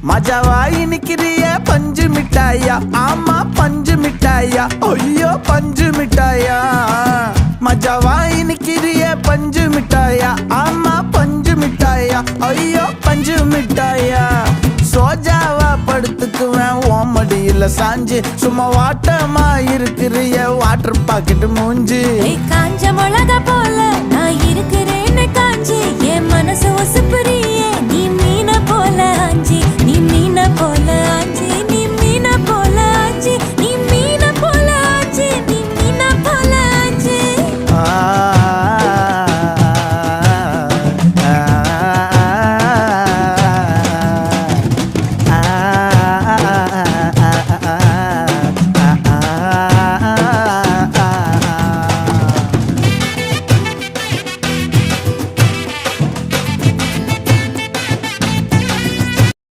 மஜாவாய் நிக்கிறிய பஞ்சு மிட்டாயா, ஆமா பஞ்சு மிட்டாயா, ஐயோ பஞ்சு மிட்டாயா. மஜாவாய் நிக்கிறிய பஞ்சு மிட்டாயா, ஆமா பஞ்சு மிட்டாயா, ஐயோ பஞ்சு மிட்டாயா. சோஜாவா படுத்துக்குவேன் ஓமடியில சாஞ்சு, சும்மா வாட்டமா இருக்கிறிய வாட்டர் பாக்கெட் மூஞ்சி. காஞ்ச மிளகா போல நான் இருக்கிறேன்னு காஞ்சி என் மனசு ஒசுப்புரிய